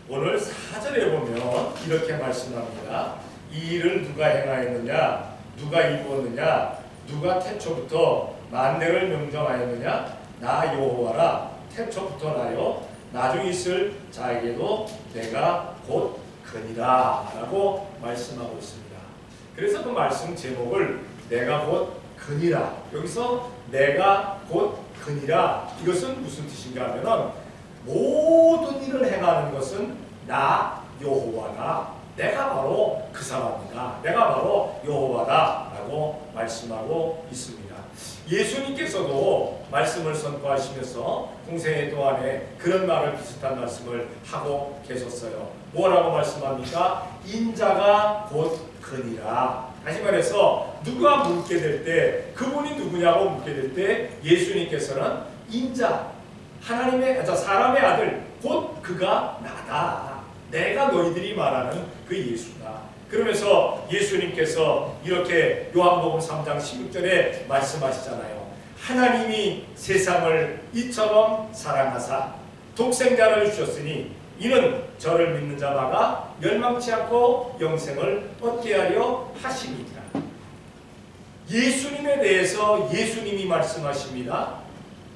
오늘 4절에 보면 이렇게 말씀합니다. 이 일을 누가 행하였느냐? 누가 이루었느냐? 누가 태초부터 만대를 명정하였느냐? 나 여호와라. 태초부터 나요. 나중에 있을 자에게도 내가 곧 그니라 라고 말씀하고 있습니다. 그래서 그 말씀 제목을 내가 곧 그니라, 여기서 내가 곧 그니라, 이것은 무슨 뜻인가 하면은 모든 일을 행하는 것은 나 여호와다, 내가 바로 그 사람이다, 내가 바로 여호와다 라고 말씀하고 있습니다. 예수님께서도 말씀을 선포하시면서 공생애 동안에 그런 말을, 비슷한 말씀을 하고 계셨어요. 뭐라고 말씀합니까? 인자가 곧 그니라. 다시 말해서 누가 묻게 될 때, 그분이 누구냐고 묻게 될 때 예수님께서는 인자, 하나님의, 사람의 아들, 곧 그가 나다, 내가 너희들이 말하는 그 예수다. 그러면서 예수님께서 이렇게 요한복음 3장 16절에 말씀하시잖아요. 하나님이 세상을 이처럼 사랑하사 독생자를 주셨으니 이는 저를 믿는 자마다 멸망치 않고 영생을 얻게 하려 하심이니라. 예수님에 대해서 예수님이 말씀하십니다.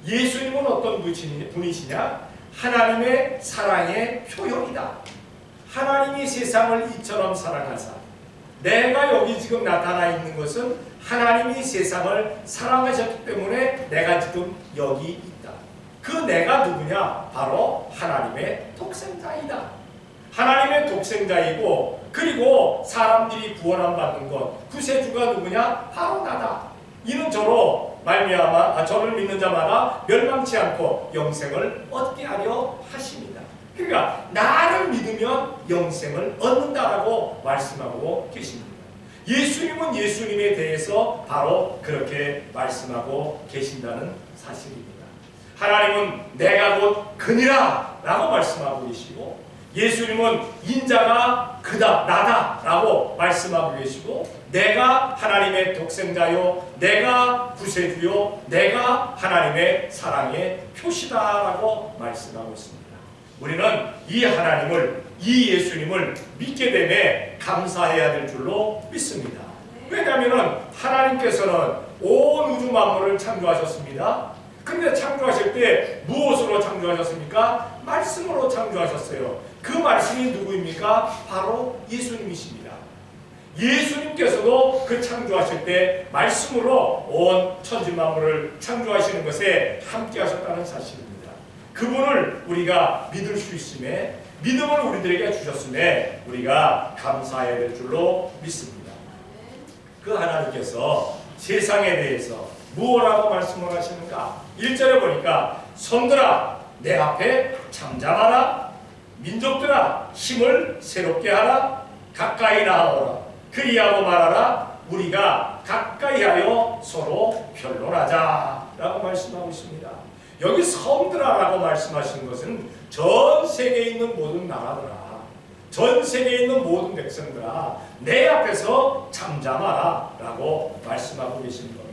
예수님은 어떤 분이시냐? 하나님의 사랑의 표현이다. 하나님이 세상을 이처럼 사랑하사, 내가 여기 지금 나타나 있는 것은 하나님이 세상을 사랑하셨기 때문에 내가 지금 여기 있다. 그 내가 누구냐? 바로 하나님의 독생자이다. 하나님의 독생자이고, 그리고 사람들이 구원함 받는 것, 구세주가 누구냐? 바로 나다. 이는 저로 말미암아 저를 믿는 자마다 멸망치 않고 영생을 얻게 하려 하십니다. 그러니까 나를 믿으면 영생을 얻는다라고 말씀하고 계십니다. 예수님은 예수님에 대해서 바로 그렇게 말씀하고 계신다는 사실입니다. 하나님은 내가 곧 그니라 라고 말씀하고 계시고, 예수님은 인자가 그다, 나다 라고 말씀하고 계시고, 내가 하나님의 독생자요, 내가 구세주요, 내가 하나님의 사랑의 표시다 라고 말씀하고 있습니다. 우리는 이 하나님을, 이 예수님을 믿게 되매 감사해야 될 줄로 믿습니다. 왜냐하면 하나님께서는 온 우주 만물을 창조하셨습니다. 근데 창조하실 때 무엇으로 창조하셨습니까? 말씀으로 창조하셨어요. 그 말씀이 누구입니까? 바로 예수님이십니다. 예수님께서도 그 창조하실 때 말씀으로 온 천지 만물을 창조하시는 것에 함께 하셨다는 사실입니다. 그분을 우리가 믿을 수 있음에, 믿음을 우리들에게 주셨음에 우리가 감사해야 될 줄로 믿습니다. 그 하나님께서 세상에 대해서 무엇라고 말씀을 하시는가? 1절에 보니까 손들아 내 앞에 잠잠하라, 민족들아 힘을 새롭게 하라, 가까이 나아오라, 그리하고 말하라, 우리가 가까이하여 서로 변론하자 라고 말씀하고 있습니다. 여기 섬들아라고 말씀하시는 것은 전 세계에 있는 모든 나라들아, 전 세계에 있는 모든 백성들아, 내 앞에서 잠잠하라 라고 말씀하고 계시는 겁니다.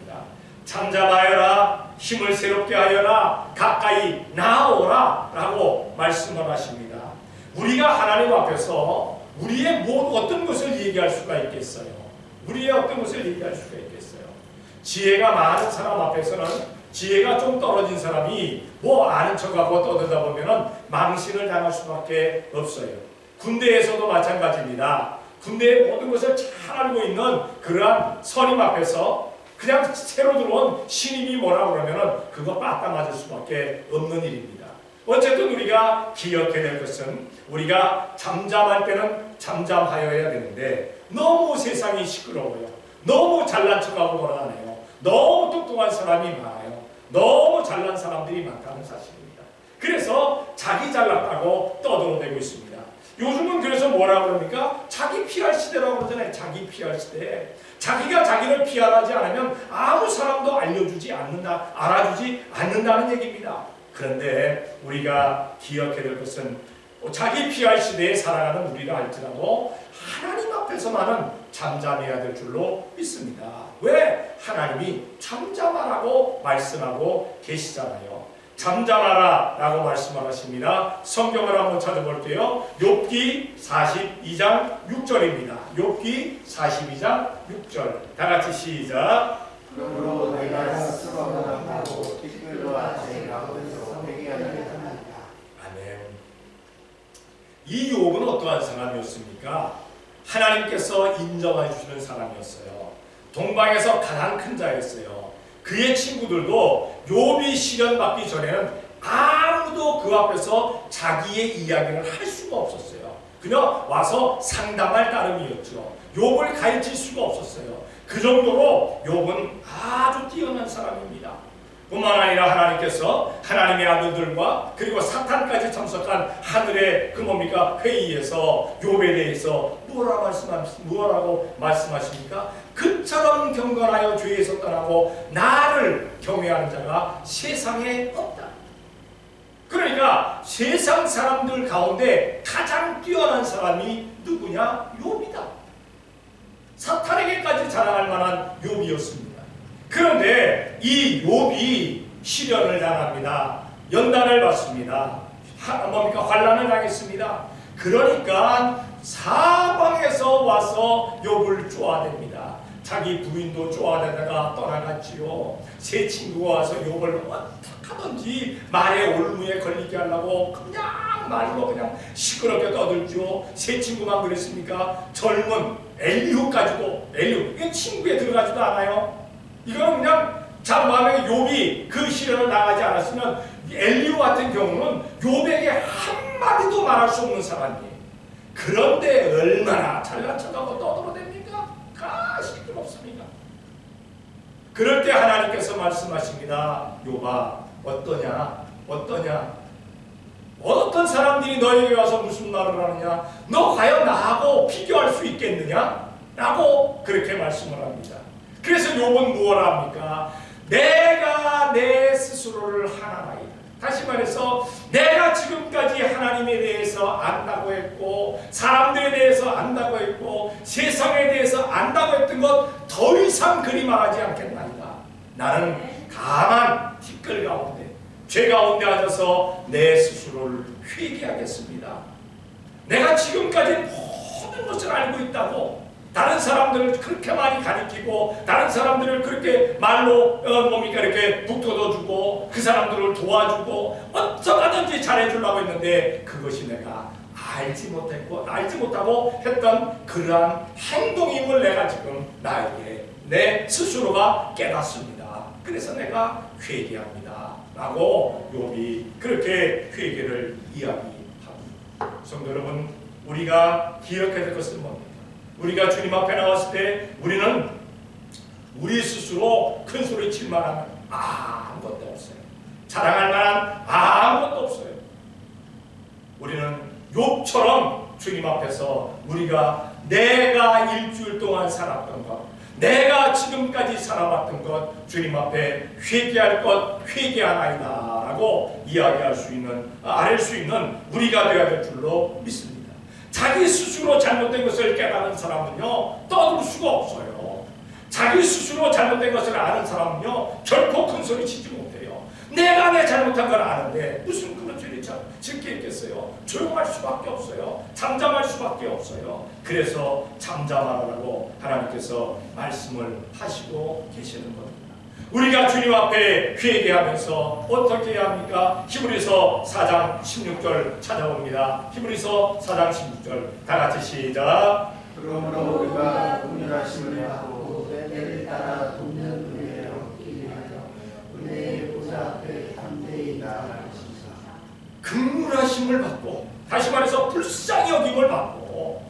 잠잠하여라, 힘을 새롭게 하여라, 가까이 나아오라 라고 말씀을 하십니다. 우리가 하나님 앞에서 우리의 어떤 것을 얘기할 수가 있겠어요? 우리의 어떤 것을 얘기할 수가 있겠어요? 지혜가 많은 사람 앞에서는, 지혜가 좀 떨어진 사람이 뭐 아는 척하고 떠들다 보면은 망신을 당할 수밖에 없어요. 군대에서도 마찬가지입니다. 군대의 모든 것을 잘 알고 있는 그러한 선임 앞에서 그냥 새로 들어온 신임이 뭐라고 그러면은 그거 빠따 맞을 수밖에 없는 일입니다. 어쨌든 우리가 기억해야 될 것은, 우리가 잠잠할 때는 잠잠하여야 되는데 너무 세상이 시끄러워요. 너무 잘난 척하고 그러네요. 너무 똑똑한 사람이 많아요. 너무 잘난 사람들이 많다는 사실입니다. 그래서 자기 잘났다고 떠들어대고 있습니다. 요즘은 그래서 뭐라고 그럽니까? 자기 PR 시대라고 그러잖아요. 자기 PR 시대. 자기가 자기를 PR하지 않으면 아무 사람도 알려주지 않는다, 알아주지 않는다는 얘기입니다. 그런데 우리가 기억해야 될 것은, 자기 PR 시대에 살아가는 우리가 할지라도 하나님 앞에서만은 잠잠해야 될 줄로 믿습니다. 왜? 하나님이 잠잠하라고 말씀하고 계시잖아요. 잠잠하라 라고 말씀을 하십니다. 성경을 한번 찾아볼게요. 욥기 42장 6절입니다. 욥기 42장 6절 다 같이 시작. 그러므로 내가 스스로 변함하고 티끌과 제 가운데서 회개하리라. 아멘. 이 욥은 어떠한 사람이었습니까? 하나님께서 인정해 주시는 사람이었어요. 동방에서 가장 큰 자였어요. 그의 친구들도 욥이 시련받기 전에는 아무도 그 앞에서 자기의 이야기를 할 수가 없었어요. 그냥 와서 상담할 따름이었죠. 욥을 가르칠 수가 없었어요. 그 정도로 욥은 아주 뛰어난 사람입니다. 뿐만 아니라 하나님께서 하나님의 아들들과 그리고 사탄까지 참석한 하늘의 그 뭡니까 회의에서 욥에 대해서 뭐라고 말씀하십니까? 그처럼 경건하여 죄에서 떠나고 나를 경외하는 자가 세상에 없다. 그러니까 세상 사람들 가운데 가장 뛰어난 사람이 누구냐? 욥이다. 사탄에게까지 자랑할 만한 욥이었습니다. 그런데 이 욥이 시련을 당합니다. 연단을 받습니다. 환난을 당했습니다. 그러니까 사방에서 와서 욥을 쪼아댑니다. 자기 부인도 쪼아대다가 떠나갔지요. 새 친구가 와서 욥을 어떻게 하든지 말의 올무에 걸리게 하려고 그냥 말로 그냥 시끄럽게 떠들죠. 새 친구만 그랬습니까? 젊은 엘리후까지도 이게 친구에 들어가지도 않아요. 이거는 그냥 만약에 욥이 그 시련을 당하지 않았으면 엘리후 같은 경우는 욥에게 한마디도 말할 수 없는 사람이에요. 그런데 얼마나 잘난 척하고 떠들어댑니까? 시끄럽습니다. 그럴 때 하나님께서 말씀하십니다. 욥아 어떠냐? 어떤 사람들이 너에게 와서 무슨 말을 하느냐? 너 과연 나하고 비교할 수 있겠느냐? 라고 그렇게 말씀을 합니다. 그래서 욥은 무엇을 합니까? 내가 내 스스로를 하나나이다. 다시 말해서 내가 지금까지 하나님에 대해서 안다고 했고 사람들에 대해서 안다고 했고 세상에 대해서 안다고 했던 것 더 이상 그리 말하지 않겠나이다. 나는 다만 티끌 가운데 죄 가운데 앉아서 내 스스로를 회개하겠습니다. 내가 지금까지 모든 것을 알고 있다고 다른 사람들을 그렇게 많이 가리키고 다른 사람들을 그렇게 말로 이렇게 북돋아주고 그 사람들을 도와주고 어쩌다든지 잘해주려고 했는데 그것이 내가 알지 못하고 했던 그러한 행동임을 내가 지금 나에게 내 스스로가 깨닫습니다. 그래서 내가 회개합니다. 라고 욥이 그렇게 회개를 이야기합니다. 성도 여러분, 우리가 기억해야 될 것은 뭡니까? 우리가 주님 앞에 나왔을 때 우리는 우리 스스로 큰 소리 칠 만한 아무것도 없어요. 자랑할 만한 아무것도 없어요. 우리는 욥처럼 주님 앞에서 우리가 내가 일주일 동안 살았던 것, 내가 지금까지 살아왔던 것, 주님 앞에 회개할 것 회개하나이다 라고 이야기할 수 있는, 아랠 수 있는 우리가 되어야 될 줄로 믿습니다. 자기 스스로 잘못된 것을 깨달은 사람은요 떠들 수가 없어요. 자기 스스로 잘못된 것을 아는 사람은요 결코 큰 소리 치지 못해요. 내가 내 잘못한 걸 아는데 무슨 그런 죄를 짓게 있겠어요. 조용할 수밖에 없어요. 잠잠할 수밖에 없어요. 그래서 잠잠하라고 하나님께서 말씀을 하시고 계시는 겁니다. 우리가 주님 앞에 회개하면서 어떻게 해야 합니까? 히브리서 4장 16절 찾아옵니다. 히브리서 4장 16절 다 같이 시작. 그러므로 우리가 긍휼하심을 받고 때를 따라 돕는 은혜를 얻기 위하여 은혜의 보좌 앞에 담대히 나아가시사. 긍휼하심을 받고, 다시 말해서 불쌍히 여김을 받고,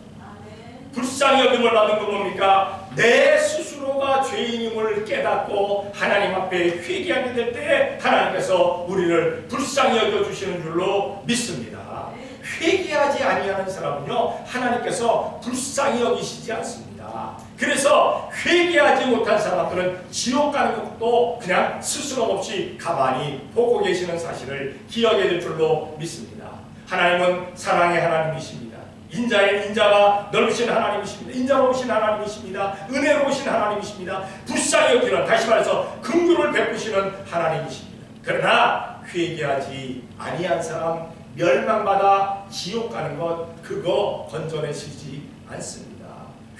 불쌍히 여김을 받는 건 뭡니까? 내 스스로가 죄인임을 깨닫고 하나님 앞에 회개하게 될 때 하나님께서 우리를 불쌍히 여겨주시는 줄로 믿습니다. 회개하지 아니하는 사람은요 하나님께서 불쌍히 여기시지 않습니다. 그래서 회개하지 못한 사람들은 지옥 가는 것도 그냥 스스럼 없이 가만히 보고 계시는 사실을 기억해야 될 줄로 믿습니다. 하나님은 사랑의 하나님이십니다. 인자가 넓으신 하나님이십니다. 인자로우신 하나님이십니다. 은혜로우신 하나님이십니다. 불쌍히 여기는, 다시 말해서 긍휼을 베푸시는 하나님이십니다. 그러나 회개하지 아니한 사람 멸망받아 지옥 가는 것 그거 건져내시지 않습니다.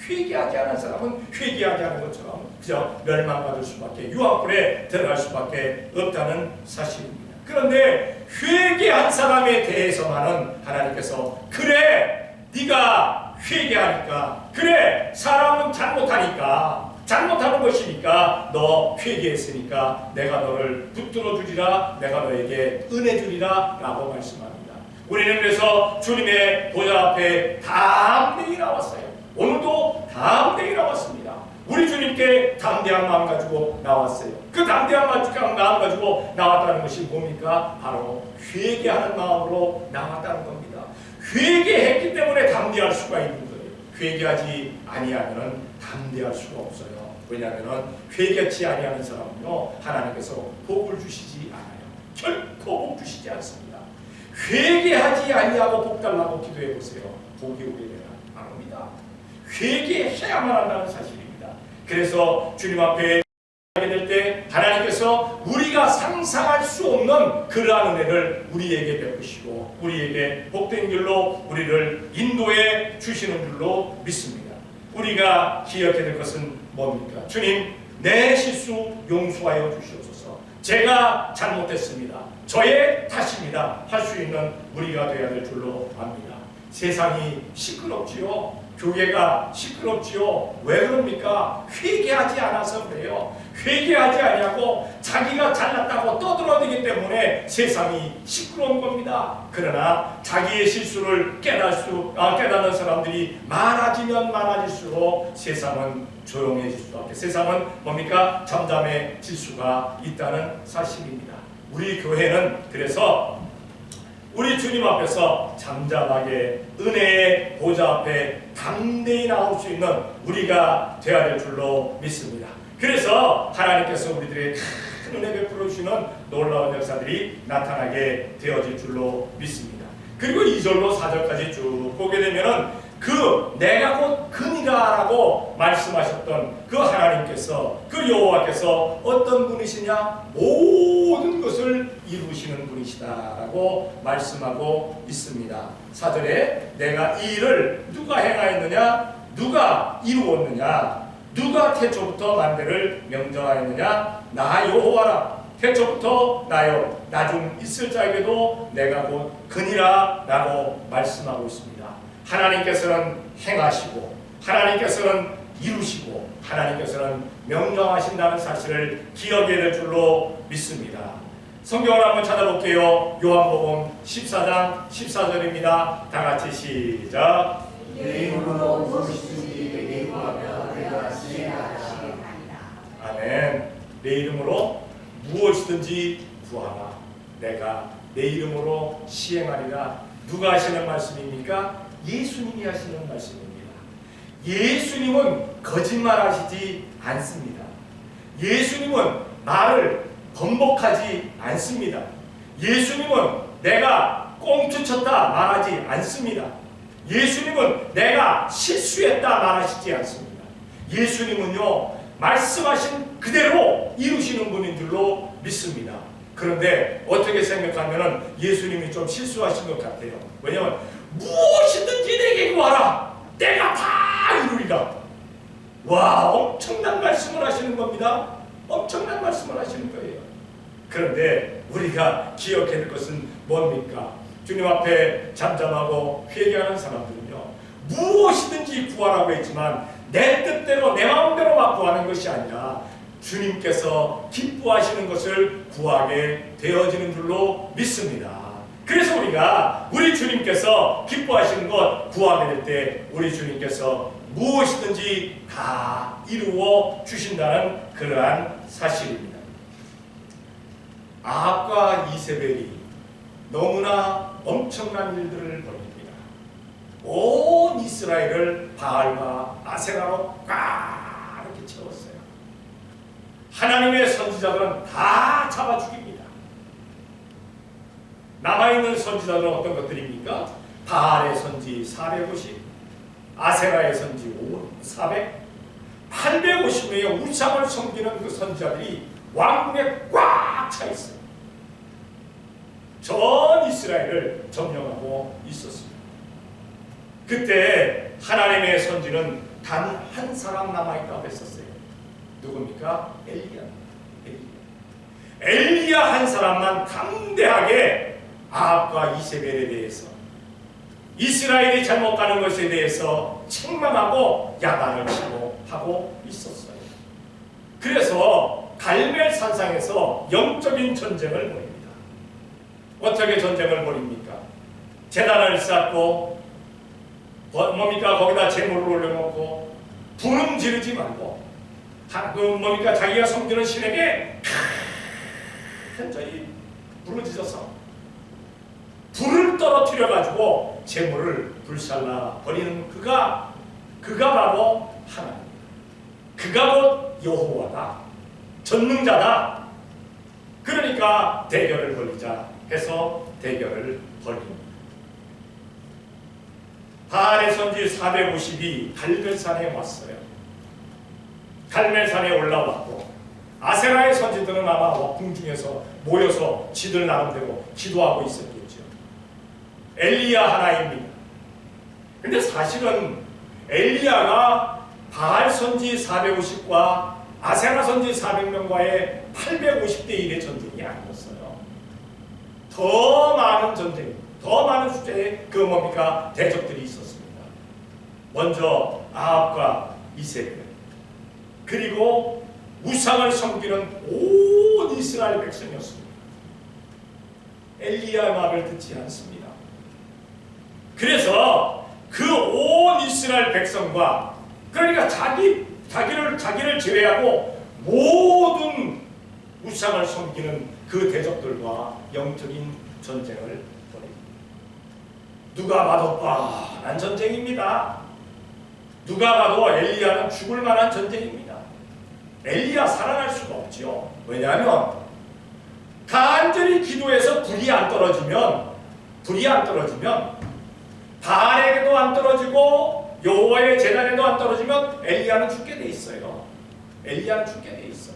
회개하지 않은 사람은 회개하지 않은 것처럼 그저 멸망받을 수밖에 유황불에 들어갈 수밖에 없다는 사실입니다. 그런데 회개한 사람에 대해서만은 하나님께서 그래 네가 회개하니까 그래 사람은 잘못하는 것이니까 너 회개했으니까 내가 너를 붙들어 주리라 내가 너에게 은혜 주리라 라고 말씀합니다. 우리는 그래서 주님의 보좌 앞에 담대히 나왔어요. 오늘도 담대히 나왔습니다. 우리 주님께 담대한 마음 가지고 나왔어요. 그 담대한 마음 가지고 나왔다는 것이 뭡니까? 바로 회개하는 마음으로 나왔다는 겁니다. 회개했기 때문에 담대할 수가 있는 거예요. 회개하지 아니하면 담대할 수가 없어요. 왜냐하면 회개치 아니하는 사람은요 하나님께서 복을 주시지 않아요. 결코 복 주시지 않습니다. 회개하지 아니하고 복 달라고 기도해 보세요. 복이 오리라 안 옵니다. 회개해야만 한다는 사실입니다. 그래서 주님 앞에 하게 될 때 하나님께서 우리가 상상할 수 없는 그러한 은혜를 우리에게 베푸시고 우리에게 복된 길로 우리를 인도해 주시는 줄로 믿습니다. 우리가 기억해야 될 것은 뭡니까? 주님 내 실수 용서하여 주시옵소서. 제가 잘못했습니다. 저의 탓입니다. 할 수 있는 우리가 되어야 될 줄로 압니다. 세상이 시끄럽지요. 교회가 시끄럽지요. 왜 그럽니까? 회개하지 않아서 그래요. 회개하지 아니하고 자기가 잘났다고 떠들어대기 때문에 세상이 시끄러운 겁니다. 그러나 자기의 실수를 깨닫는 사람들이 많아지면 많아질수록 세상은 조용해질 수밖에. 세상은 뭡니까? 잠잠해질 수가 있다는 사실입니다. 우리 교회는 그래서 우리 주님 앞에서 잠잠하게 은혜의 보좌 앞에 담대히 나올 수 있는 우리가 되어야 될 줄로 믿습니다. 그래서 하나님께서 우리들의 큰 은혜 베풀어 주시는 놀라운 역사들이 나타나게 되어질 줄로 믿습니다. 그리고 2절로 4절까지 쭉 보게 되면은 그 내가 곧 근이라라고 말씀하셨던 그 하나님께서 그 여호와께서 어떤 분이시냐? 모든 것을 이루시는 분이시다라고 말씀하고 있습니다. 4절에 내가 이 일을 누가 행하였느냐? 누가 이루었느냐? 누가 태초부터 만대를 명정하였느냐? 나 여호와라. 태초부터 나요 나중 있을 자에게도 내가 곧 근이라 라고 말씀하고 있습니다. 하나님께서는 행하시고 하나님께서는 이루시고 하나님께서는 명령하신다는 사실을 기억해야 될 줄로 믿습니다. 성경을 한번 찾아볼게요. 요한복음 14장 14절입니다. 다같이 시작. 내 이름으로 무엇이든지 내게 구하면 내가 시행하리라. 아멘. 내 이름으로 무엇이든지 구하라. 내가 내 이름으로 시행하리라. 누가 하시는 말씀입니까? 예수님이 하시는 말씀입니다. 예수님은 거짓말하시지 않습니다. 예수님은 말을 번복하지 않습니다. 예수님은 내가 꽁투 쳤다 말하지 않습니다. 예수님은 내가 실수했다 말하시지 않습니다. 예수님은요 말씀하신 그대로 이루시는 분인 줄로 믿습니다. 그런데 어떻게 생각하면 예수님이 좀 실수하신 것 같아요. 왜냐하면 무엇이든지 내게 구하라. 내가 다 이루리라. 와, 엄청난 말씀을 하시는 겁니다. 엄청난 말씀을 하시는 거예요. 그런데 우리가 기억해야 될 것은 뭡니까? 주님 앞에 잠잠하고 회개하는 사람들은요 무엇이든지 구하라고 했지만 내 뜻대로 내 마음대로만 구하는 것이 아니라 주님께서 기뻐하시는 것을 구하게 되어지는 줄로 믿습니다. 그래서 우리가 우리 주님께서 기뻐하시는 것 구하게 될 때 우리 주님께서 무엇이든지 다 이루어 주신다는 그러한 사실입니다. 아합과 이세벨이 너무나 엄청난 일들을 벌입니다. 온 이스라엘을 바알과 아세라로 꽉 이렇게 채웠어요. 하나님의 선지자들은 다 잡아 죽입니다. 남아있는 선지자들은 어떤 것들입니까? 바알의 선지 450, 아세라의 선지 400, 850명의 우상을 섬기는 그 선지자들이 왕궁에 꽉 차 있어요. 전 이스라엘을 점령하고 있었습니다. 그때 하나님의 선지는 단 한 사람 남아있다고 했었어요. 누굽니까? 엘리야 한 사람만 담대하게 아합과 이세벨에 대해서, 이스라엘이 잘못 가는 것에 대해서 책망하고 야단을 치고 하고 있었어요. 그래서 갈멜 산상에서 영적인 전쟁을 벌입니다. 어떻게 전쟁을 벌입니까? 제단을 쌓고 뭡니까? 거기다 제물을 올려놓고 불은 지르지 말고 자기가 섬기는 신에게 현저히 부르짖어서 불을 떨어뜨려 가지고 제물을 불살라 버리는 그가 바로 하나님, 그가 곧 여호와다, 전능자다. 그러니까 대결을 벌이자 해서 대결을 벌입니다. 바알의 선지 450이 갈멜산에 왔어요. 갈멜산에 올라왔고 아세라의 선지들은 아마 궁중에서 모여서 지들 나름대로 기도하고 있었겠죠. 엘리야 하나입니다. 근데 사실은 엘리야가 바알 선지 450과 아세라 선지 400명과의 850대 1의 전쟁이 아니었어요. 더 많은 전쟁, 더 많은 숫자의 대적들이 있었습니다. 먼저 아합과 이세벨, 그리고 우상을 섬기는 온 이스라엘 백성이었습니다. 엘리야의 말을 듣지 않습니다. 그래서 그 온 이스라엘 백성과, 그러니까 자기를 제외하고 모든 우상을 섬기는 그 대적들과 영적인 전쟁을 벌입니다. 누가 봐도 뻔한 전쟁입니다. 누가 봐도 엘리야는 죽을 만한 전쟁입니다. 엘리야 살아날 수가 없지요. 왜냐하면 간절히 기도해서 불이 안 떨어지면 바알에게도 안 떨어지고 여호와의 제단에도 안 떨어지면 엘리야는 죽게 돼 있어요. 엘리야는 죽게 돼 있어요.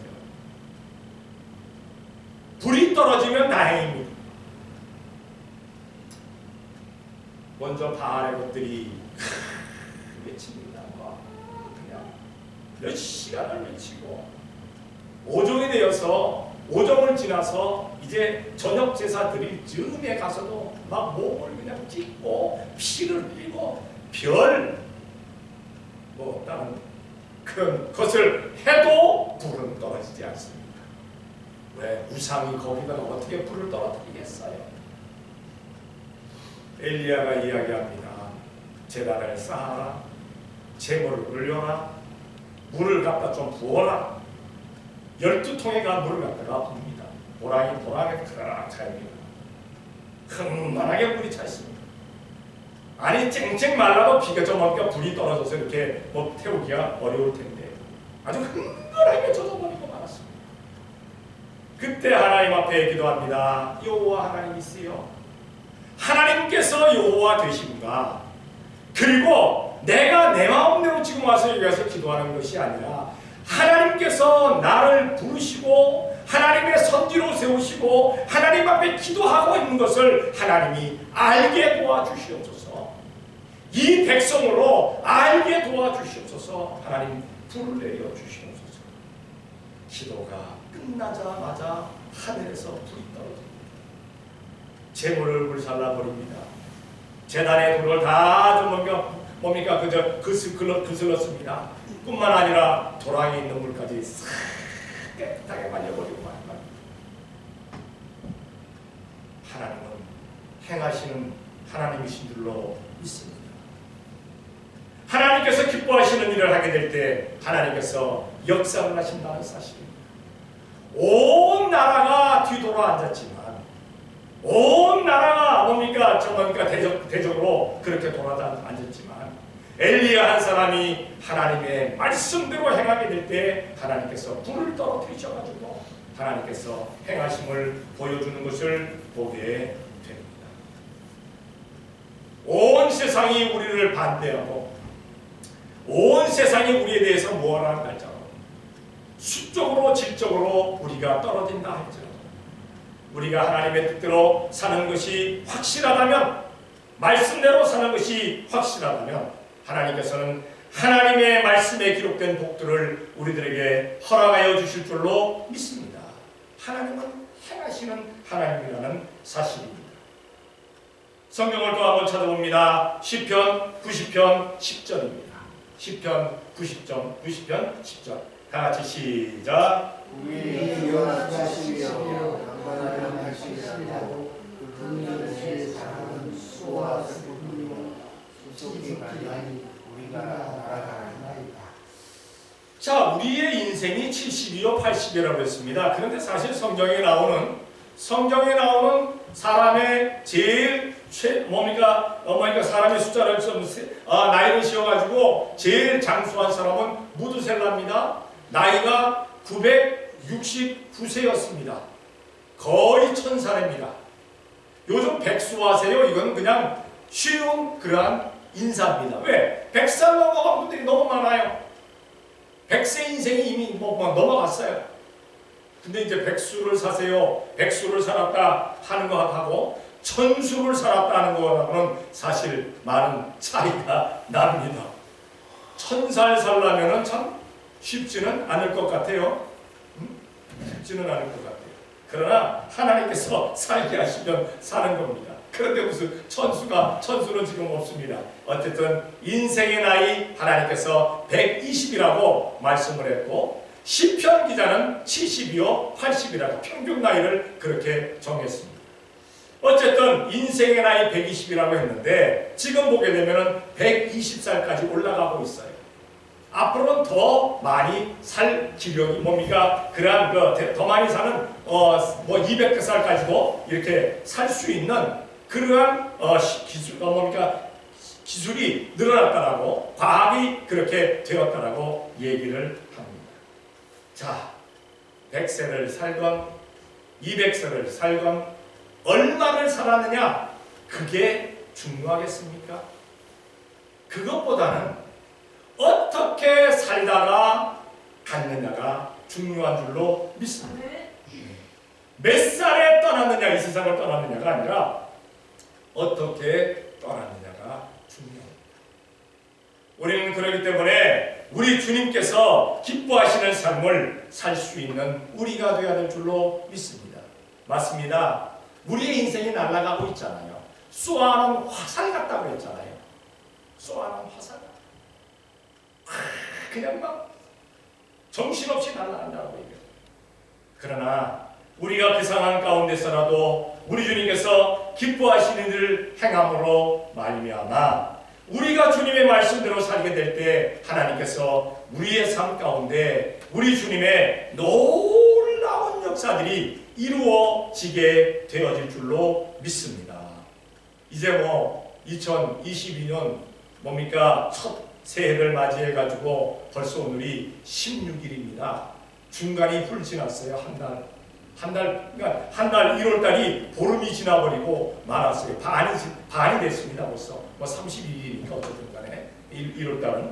불이 떨어지면 다행입니다. 먼저 바알의 것들이 외칩니다. 그냥 몇 시간을 외치고 오종이 되어서, 오종을 지나서 이제 저녁 제사 드릴 즈음에 가서도 막 몸을 그냥 찢고 피를 흘리고 다른 그런 것을 해도 불은 떨어지지 않습니다. 왜? 우상이 거기다가 어떻게 불을 떨어뜨리겠어요? 엘리야가 이야기합니다. 제단을 쌓아라, 제물을 올려라, 물을 갖다 좀 부어라. 12통에 가 물을 갖다가 붓니다. 보랑에 크라락 차입니다. 흥만하게 불이 차 있습니다. 아니 쨍쨍 말라도 비가 좀 오니까 불이 떨어져서 이렇게 태우기가 어려울 텐데 아주 흥건하게 젖어버리고 말았습니다. 그때 하나님 앞에 기도합니다. 여호와 하나님이시여, 하나님께서 여호와 되신가? 그리고 내가 내 마음대로 지금 와서 여기 와서 기도하는 것이 아니라 하나님께서 나를 부르시고 하나님의 선지로 세우시고 하나님 앞에 기도하고 있는 것을 하나님이 알게 도와주시옵소서. 이 백성으로 알게 도와주시옵소서. 하나님 불을 내려 주시옵소서. 기도가 끝나자마자 하늘에서 불이 떨어집니다. 제물을 불살라 버립니다. 제단의 돌을 다 뭡니까 그슬렀습니다. 뿐만 아니라 도랑에 있는 물까지 싹 깨끗하게 말려버리고 말입니다. 하나님은 행하시는 하나님이신 줄로 믿습니다. 하나님께서 기뻐하시는 일을 하게 될 때 하나님께서 역사를 하신다는 사실입니다. 온 나라가 뒤돌아 앉았지만, 온 나라가 대적으로 그렇게 돌아다 앉았지만, 엘리야 한 사람이 하나님의 말씀대로 행하게 될 때 하나님께서 불을 떨어뜨리셔가지고 하나님께서 행하심을 보여주는 것을 보게 됩니다. 온 세상이 우리를 반대하고 온 세상이 우리에 대해서 무엇하는 할지라도, 수적으로 질적으로 우리가 떨어진다 할지라도 우리가 하나님의 뜻대로 사는 것이 확실하다면, 말씀대로 사는 것이 확실하다면 하나님께서는 하나님의 말씀에 기록된 복들을 우리들에게 허락하여 주실 줄로 믿습니다. 하나님은 행하시는 하나님이라는 사실입니다. 성경을 또 한번 찾아봅니다. 시편 90편 10절입니다. 시편 90편 10절. 다 같이 시작. 우리의 기원하시며 강건하여 하시고 그 분들의 작은 수와 슬픔이며 수속이 말하니 우리가 날아가나이다. 자, 우리의 인생이 70이요 80이라고 했습니다. 그런데 사실 성경에 나오는 사람의 제일 어머니가 사람의 숫자를 나이를 씌워가지고 제일 장수한 사람은 무두셀라입니다. 나이가 969세였습니다. 거의 1000살입니다. 요즘 백수하세요? 이건 그냥 쉬운 그러한 인사입니다. 왜? 100살 넘어간 분들이 너무 많아요. 100세 인생이 이미 넘어갔어요. 근데 이제 백수를 사세요, 백수를 살았다 하는 것하고 천수를 살았다 하는 것하고는 사실 많은 차이가 납니다. 1000살 살려면 참 쉽지는 않을 것 같아요. 쉽지는 않을 것 같아요. 그러나 하나님께서 살게 하시면 사는 겁니다. 그런데 무슨 천수는 지금 없습니다. 어쨌든 인생의 나이 하나님께서 120이라고 말씀을 했고, 시편 기자는 70이요 80이라고 평균 나이를 그렇게 정했습니다. 어쨌든 인생의 나이 120이라고 했는데 지금 보게 되면 120살까지 올라가고 있어요. 앞으로는 더 많이 살 기력이 뭡니까? 그러한 더 많이 사는 200살까지도 이렇게 살 수 있는 그러한 기술이 늘어났다라고, 과학이 그렇게 되었다라고 얘기를 합니다. 자, 100세를 살건 200세를 살건 얼마를 살았느냐, 그게 중요하겠습니까? 그것보다는 어떻게 살다가 갔느냐가 중요한 줄로 믿습니다. 몇 살에 떠났느냐, 이 세상을 떠났느냐가 아니라 어떻게 떠났느냐가 중요합니다. 우리는 그렇기 때문에 우리 주님께서 기뻐하시는 삶을 살 수 있는 우리가 되어야 될 줄로 믿습니다. 맞습니다. 우리의 인생이 날아가고 있잖아요. 쏘아는 화살 같다고 했잖아요. 쏘아는 화살 같다. 그냥 막 정신없이 날아간다고 얘기해요. 그러나 우리가 그 상황 가운데서라도 우리 주님께서 기뻐하시는 일을 행함으로 말미암아 우리가 주님의 말씀대로 살게 될 때 하나님께서 우리의 삶 가운데 우리 주님의 놀라운 역사들이 이루어지게 되어질 줄로 믿습니다. 이제 2022년 첫 새해를 맞이해가지고 벌써 오늘이 16일입니다. 중간이 훌 지났어요. 한 달 1월달이 보름이 지나버리고 말았어요. 반이 됐습니다. 벌써 31일이니까 어쨌든 간에 1월달은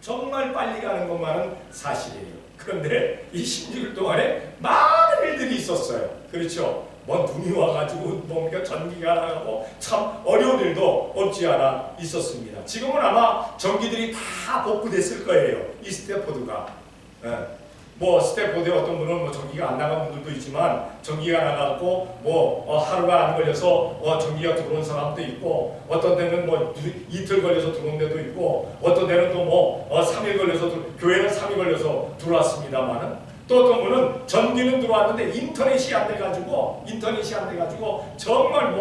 정말 빨리 가는 것만은 사실이에요. 그런데 이 16일 동안에 많은 일들이 있었어요. 그렇죠? 눈이 와가지고 전기가 나가고 참 어려운 일도 없지 않아 있었습니다. 지금은 아마 전기들이 다 복구됐을 거예요. 이 스태포드가. 스태포드에 어떤 분은 전기가 안 나간 분들도 있지만 전기가 나갔고 하루가 안 걸려서 전기가 들어온 사람도 있고, 어떤 데는 이틀 걸려서 들어온 데도 있고, 어떤 데는 또 3일 걸려서 교회는 3일 걸려서 들어왔습니다. 또 어떤 분은 전기는 들어왔는데 인터넷이 안 돼가지고 정말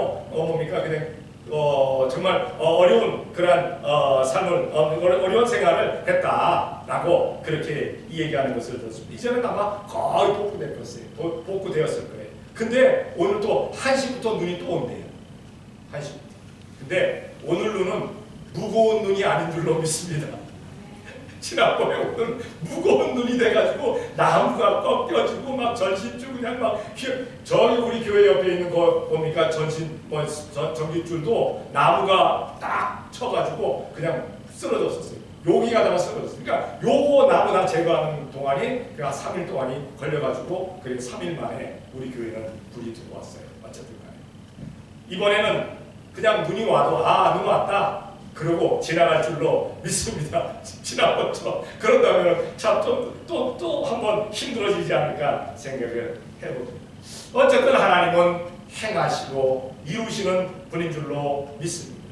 정말 어려운 그런 삶을 어려운 생활을 했다라고 그렇게 얘기하는 것을 들었습니다. 이제는 아마 거의 복구되었을 거예요. 근데 오늘 또 1시부터 눈이 또 온대요. 1시부터. 근데 오늘 눈은 무거운 눈이 아닌 줄로 믿습니다. 지난번에 오늘 무거운 눈이 돼가지고 나무가 꺾여지고 막 전신줄 그냥 저기 우리 교회 옆에 있는 거 보니까 전기줄도 나무가 딱 쳐가지고 그냥 쓰러졌었어요. 여기가 다 쓰러졌어요. 그러니까 요거 나무나 제거하는 동안이 그냥 3일 동안이 걸려가지고 그리고 3일 만에 우리 교회는 불이 들어왔어요. 어쨌든 간에 이번에는 그냥 눈이 와도 아, 눈 왔다 그러고 지나갈 줄로 믿습니다. 지나갔죠. 그런다면 참 또 한번 힘들어지지 않을까 생각을 해봅니다. 어쨌든 하나님은 행하시고 이루시는 분인 줄로 믿습니다.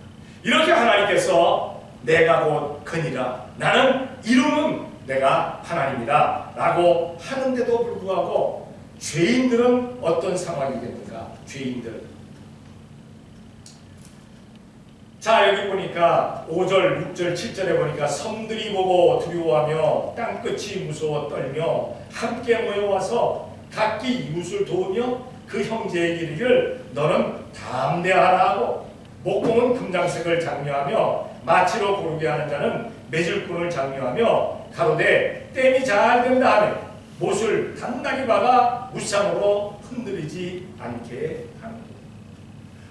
이렇게 하나님께서 내가 곧 그니라 나는 이루는 내가 하나님이다 라고 하는데도 불구하고 죄인들은 어떤 상황이겠는가? 죄인들. 자, 여기 보니까 5절, 6절, 7절에 보니까 섬들이 보고 두려워하며 땅끝이 무서워 떨며 함께 모여와서 각기 이웃을 도우며 그 형제에게 이르기를 너는 담대하라 하고 목공은 금장색을 장려하며 마치로 고르게 하는 자는 매질꾼을 장려하며 가로되 땜이 잘 된다 하며 못을 단단히 박아 무쌍으로 흔들리지 않게 하는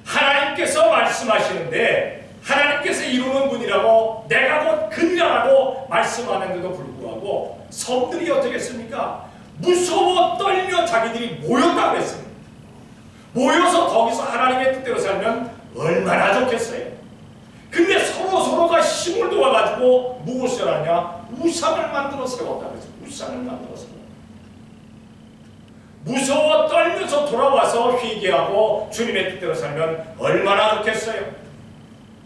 하나님께서 말씀하시는데 하나님께서 이루는 분이라고 내가 곧 그니라고 말씀하는데도 불구하고 섬들이 어떻게 했습니까? 무서워 떨며 자기들이 모였다고 했습니다. 모여서 거기서 하나님의 뜻대로 살면 얼마나 좋겠어요. 근데 서로가 힘을 도와가지고 무엇을 하냐? 우상을 만들어 세웠다고 했어요. 우상을 만들어 세웠다. 무서워 떨면서 돌아와서 회개하고 주님의 뜻대로 살면 얼마나 좋겠어요.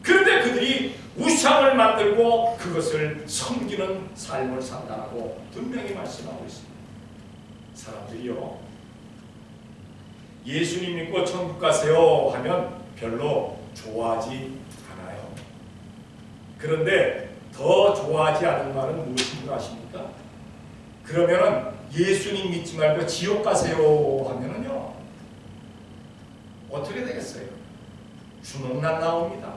그런데 그들이 우상을 만들고 그것을 섬기는 삶을 산다고 분명히 말씀하고 있습니다. 사람들이요, 예수님 믿고 천국 가세요 하면 별로 좋아하지 않아요. 그런데 더 좋아하지 않은 말은 무엇인 줄 아십니까? 그러면은 예수님 믿지 말고 지옥 가세요 하면은요 어떻게 되겠어요? 주먹난 나옵니다.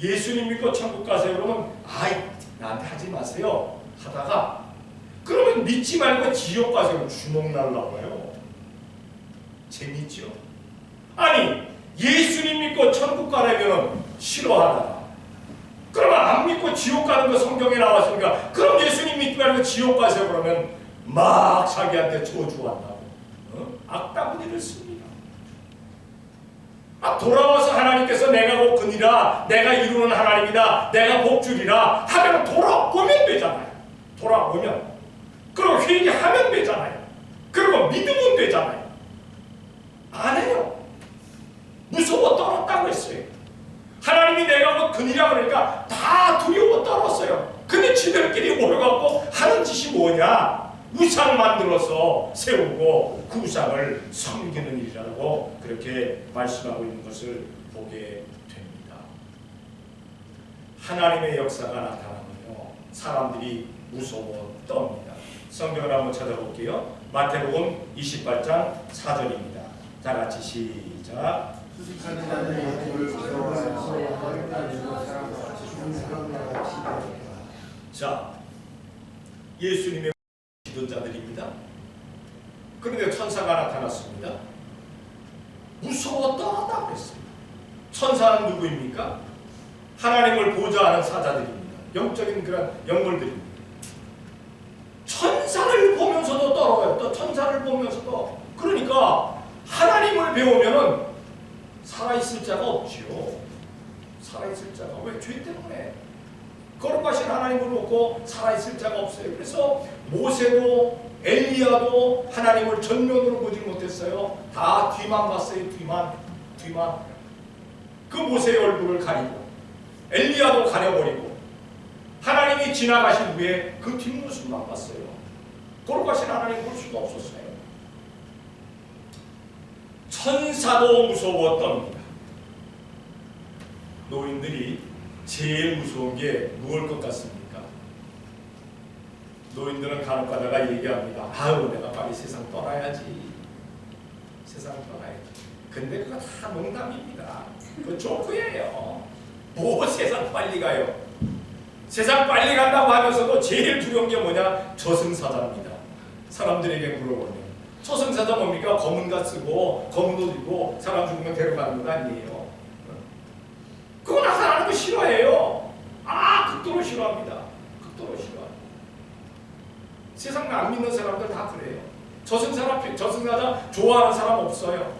예수님 믿고 천국 가세요 그러면 아이 나한테 하지 마세요 하다가 그러면 믿지 말고 지옥 가세요 주먹날 나와요. 재밌죠? 아니 예수님 믿고 천국 가려면 싫어하다가 그러면 안 믿고 지옥 가는 거 성경에 나왔으니까 그럼 예수님 믿지 말고 지옥 가세요 그러면 막 자기한테 저주한다고 악다구니를 씁니다. 돌아와서 하나님께서 내가 곧 그니라 내가 이루는 하나님이다 내가 복주리라 하면 돌아오면 되잖아요. 돌아오면 그리고 회개하면 되잖아요. 그리고 믿으면 되잖아요. 안 해요. 무서워 떨었다고 했어요. 하나님이 내가 곧 그니라 그러니까 다 두려워 떨었어요. 근데 지들끼리 모여갖고 하는 짓이 뭐냐? 우상 만들어서 세우고 그 우상을 섬기는 일이라고 그렇게 말씀하고 있는 것을 보게 됩니다. 하나님의 역사가 나타나면요 사람들이 무서워 떱니다. 성경을 한번 찾아볼게요. 마태복음 28장 4절입니다. 다 같이 시작. 수식하는 자는 예수를 부러워하여서 허를 따지고 사람같이 죽는 같이 되리라. 자, 예수님의 지도자들입니다. 그런데 천사가 나타났습니다. 무서워 떨었다고 했습니다. 천사는 누구입니까? 하나님을 보좌하는 사자들입니다. 영적인 그런 영물들입니다. 천사를 보면서도 떨어요. 또 천사를 보면서도 그러니까 하나님을 배우면은 살아있을 자가 없지요. 살아있을 자가 왜? 죄 때문에 거룩하신 하나님을 놓고 살아있을 자가 없어요. 그래서 모세도 엘리야도 하나님을 전면으로 보지 못했어요. 다 뒤만 봤어요. 뒤만. 그 모세의 얼굴을 가리고 엘리야도 가려버리고 하나님이 지나가신 후에 그 뒷모습만 봤어요. 거룩하신 하나님 볼 수가 없었어요. 천사도 무서웠답니다. 노인들이 제일 무서운 게 무엇일 것 같습니까? 노인들은 간혹 가다가 얘기합니다. 아유 내가 빨리 세상 떠나야지. 세상 떠나야지. 근데 그거 다 농담입니다. 그거 조크예요. 뭐 세상 빨리 가요. 세상 빨리 간다고 하면서도 제일 두려운 게 뭐냐? 저승사자입니다. 사람들에게 물어보면 저승사자 뭡니까? 검은 가 쓰고 검은 옷 입고 사람 죽으면 데려가는 거 아니에요. 그거 나타나는 거 싫어해요. 극도로 싫어합니다. 저승사자 좋아하는 사람 없어요.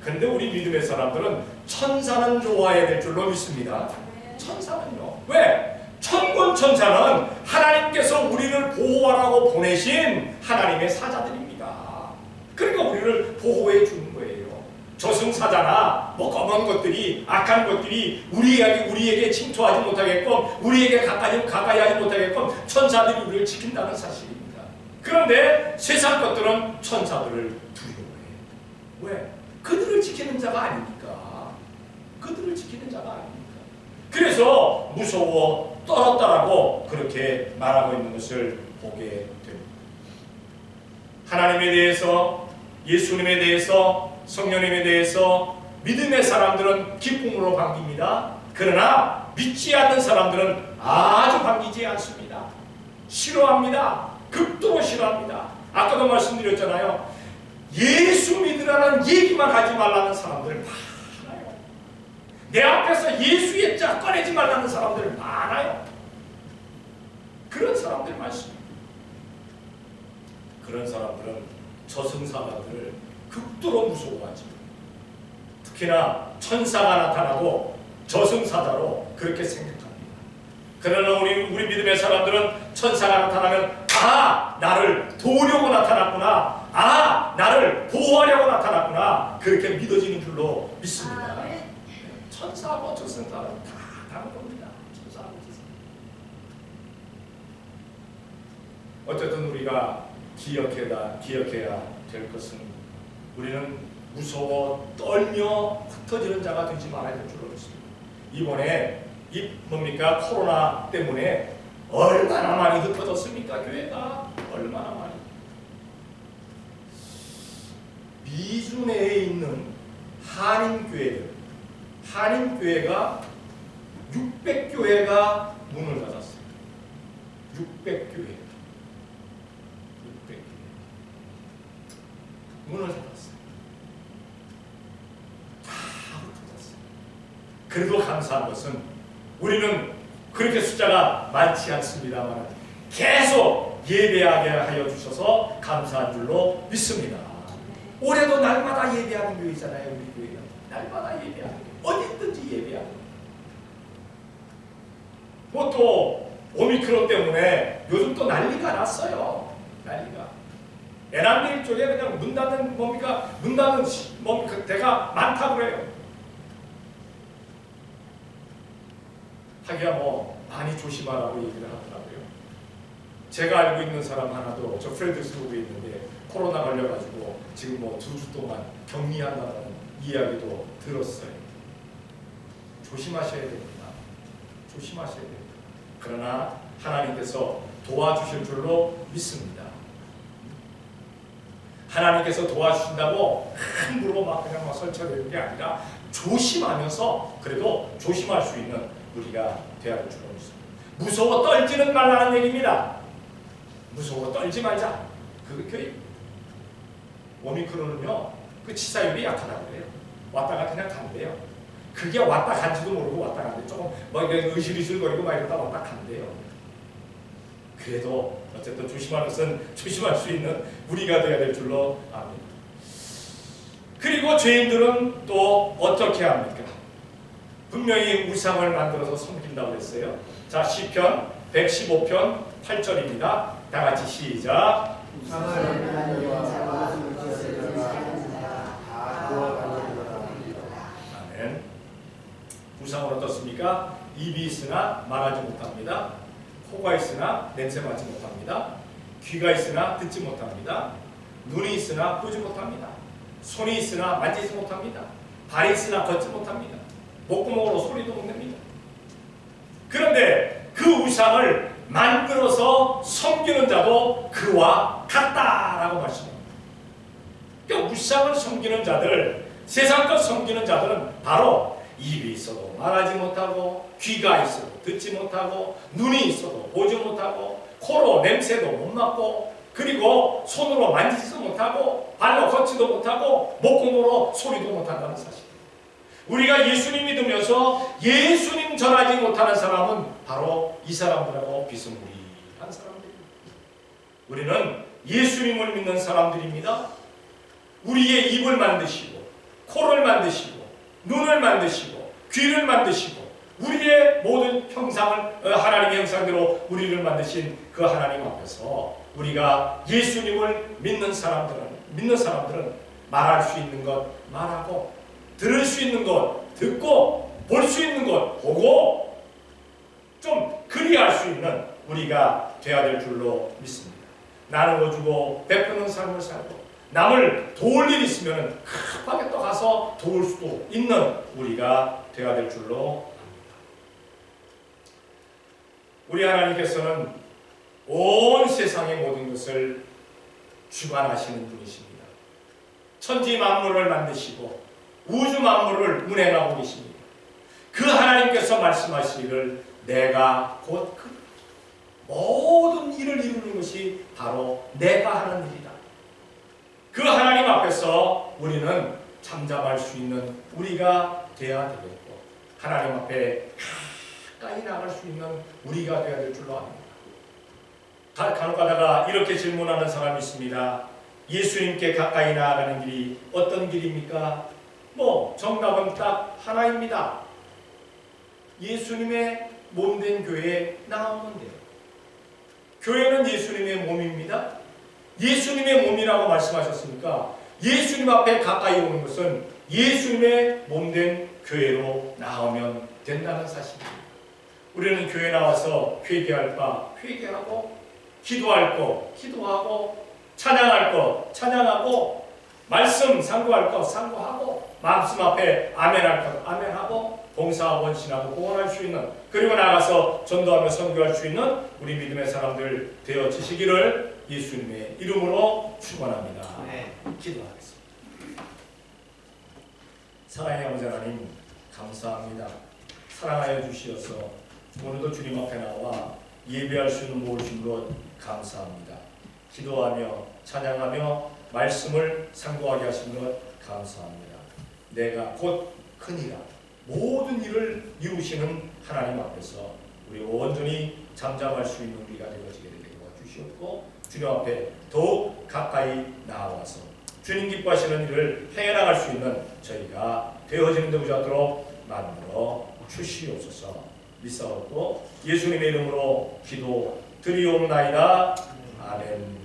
근데 우리 믿음의 사람들은 천사는 좋아해야 될 줄로 믿습니다. 천사는요. 왜? 천군 천사는 하나님께서 우리를 보호하라고 보내신 하나님의 사자들입니다. 그러니까 우리를 보호해 주는 거예요. 저승사자나 검은 것들이, 악한 것들이 우리에게 침투하지 못하게끔, 우리에게 가까이 하지 못하게끔 천사들이 우리를 지킨다는 사실입니다. 그런데 세상 것들은 천사들을 두려워해요. 왜? 그들을 지키는 자가 아니니까. 그들을 지키는 자가 아니니까. 그래서 무서워 떨었다라고 그렇게 말하고 있는 것을 보게 됩니다. 하나님에 대해서, 예수님에 대해서, 성령님에 대해서 믿음의 사람들은 기쁨으로 반깁니다. 그러나 믿지 않는 사람들은 아주 반기지 않습니다. 싫어합니다. 극도로 싫어합니다. 아까도 말씀드렸잖아요. 예수 믿으라는 얘기만 하지 말라는 사람들 많아요. 내 앞에서 예수의 자 꺼내지 말라는 사람들 많아요. 그런 사람들 많습니다. 그런 사람들은 저승사자들을 극도로 무서워하지. 특히나 천사가 나타나고 저승사자로 그렇게 생각합니다. 그러나 우리 믿음의 사람들은 천사가 나타나면 나를 도우려고 나타났구나, 나를 보호하려고 나타났구나, 그렇게 믿어지는 줄로 믿습니다. 천사하고 저승사는 다 다른 겁니다. 천사하고 저승사. 어쨌든 우리가 기억해야 될 것은, 우리는 무서워 떨며 흩어지는 자가 되지 말아야 될 줄로 믿습니다. 이번에 코로나 때문에 얼마나 많이 흩어졌습니까? 교회가 얼마나 많이. 미주 내에 있는 한인교회가 600교회가 문을 닫았어요. 600교회 문을 닫았어요. 다 흩어졌어요. 그래도 감사한 것은 우리는 그렇게 숫자가 많지 않습니다만 계속 예배하게 하여 주셔서 감사한 줄로 믿습니다. 올해도 날마다 예배하는 교회잖아요. 우리 교회는 날마다 예배하는 교회, 어디든지 예배하는 교회. 또 오미크론 때문에 요즘 또 난리가 났어요. 난리가. 에란빌 쪽에 그냥 문 닫는 데가 많다고 그래요. 하기야 많이 조심하라고 얘기를 하더라고요. 제가 알고 있는 사람 하나도, 저 프레드스부르크에 있는데 코로나 걸려가지고 지금 2주 동안 격리한다는 이야기도 들었어요. 조심하셔야 됩니다. 조심하셔야 됩니다. 그러나 하나님께서 도와주실 줄로 믿습니다. 하나님께서 도와주신다고 함부로 그냥 설쳐내는 게 아니라 조심하면서, 그래도 조심할 수 있는 우리가 되어야 될 줄로 믿습니다. 무서워 떨지는 말라는 얘기입니다. 무서워 떨지 말자. 그게 교회. 오미크론은요, 그 치사율이 약하다고 그래요. 왔다가 그냥 간대요. 그게 왔다 간지도 모르고 왔다 간대. 조금 으실으실거리고 이러다 왔다 간대요. 그래도 어쨌든 조심할 것은 조심할 수 있는 우리가 되어야 될 줄로 압니다. 그리고 죄인들은 또 어떻게 합니까? 분명히 우상을 만들어서 섬긴다고 했어요. 자, 시편 115편 8절입니다. 다 같이 시작. 우상을 만드는 자와 물질을 다 구워가려고 아멘. 우상은 어떻습니까? 입이 있으나 말하지 못합니다. 코가 있으나 냄새 맡지 못합니다. 귀가 있으나 듣지 못합니다. 눈이 있으나 보지 못합니다. 손이 있으나 만지지 못합니다. 발이 있으나 걷지 못합니다. 목구멍으로 소리도 못 냅니다. 그런데 그 우상을 만들어서 섬기는 자도 그와 같다라고 말씀합니다. 그러니까 우상을 섬기는 자들, 세상껏 섬기는 자들은 바로 입이 있어도 말하지 못하고, 귀가 있어도 듣지 못하고, 눈이 있어도 보지 못하고, 코로 냄새도 못 맡고, 그리고 손으로 만지지도 못하고, 발로 걷지도 못하고, 목구멍으로 소리도 못한다는 사실. 우리가 예수님 믿으면서 예수님 전하지 못하는 사람은 바로 이 사람들하고 비스무리한 사람들입니다. 우리는 예수님을 믿는 사람들입니다. 우리의 입을 만드시고 코를 만드시고 눈을 만드시고 귀를 만드시고 우리의 모든 형상을 하나님의 형상대로 우리를 만드신 그 하나님 앞에서 우리가 예수님을 믿는 사람들은 말할 수 있는 것 말하고 들을 수 있는 것 듣고 볼 수 있는 것 보고 좀 그리할 수 있는 우리가 되어야 될 줄로 믿습니다. 나누어 주고 베푸는 삶을 살고 남을 도울 일 있으면 급하게 또 가서 도울 수도 있는 우리가 되어야 될 줄로 압니다. 우리 하나님께서는 온 세상의 모든 것을 주관하시는 분이십니다. 천지 만물을 만드시고 우주 만물을 운행하고 계십니다. 그 하나님께서 말씀하시기를 내가 곧 그 모든 일을 이루는 것이 바로 내가 하는 일이다. 그 하나님 앞에서 우리는 잠잠할 수 있는 우리가 되어야 되겠고 하나님 앞에 가까이 나갈 수 있는 우리가 되어야 될 줄로 압니다. 간혹가다가 이렇게 질문하는 사람이 있습니다. 예수님께 가까이 나아가는 길이 어떤 길입니까? 정답은 딱 하나입니다. 예수님의 몸된 교회에 나오면 돼요. 교회는 예수님의 몸입니다. 예수님의 몸이라고 말씀하셨으니까 예수님 앞에 가까이 오는 것은 예수님의 몸된 교회로 나오면 된다는 사실입니다. 우리는 교회 나와서 회개할 바 회개하고 기도할 거 기도하고 찬양할 거 찬양하고 말씀 상고할 거 상고하고 말씀 앞에 아멘할 거 아멘하고 봉사하고 원신하고 공헌할 수 있는 그리고 나가서 전도하며 선교할 수 있는 우리 믿음의 사람들 되어지시기를 예수님의 이름으로 축원합니다. 네. 기도하겠습니다. 사랑의 아버지 하나님 감사합니다. 사랑하여 주시어서 오늘도 주님 앞에 나와 예배할 수 있는 모든 것 감사합니다. 기도하며 찬양하며 말씀을 상고하게 하신 것 감사합니다. 내가 곧 크니라 모든 일을 이루시는 하나님 앞에서 우리 온전히 잠잠할 수 있는 우리가 되어지게 되게 도와주시옵고 주님 앞에 더욱 가까이 나아와서 주님 기뻐하시는 일을 행해나갈 수 있는 저희가 되어지는 데 부족하도록 만들어 주시옵소서. 믿사옵고 예수님의 이름으로 기도 드리옵나이다. 아멘.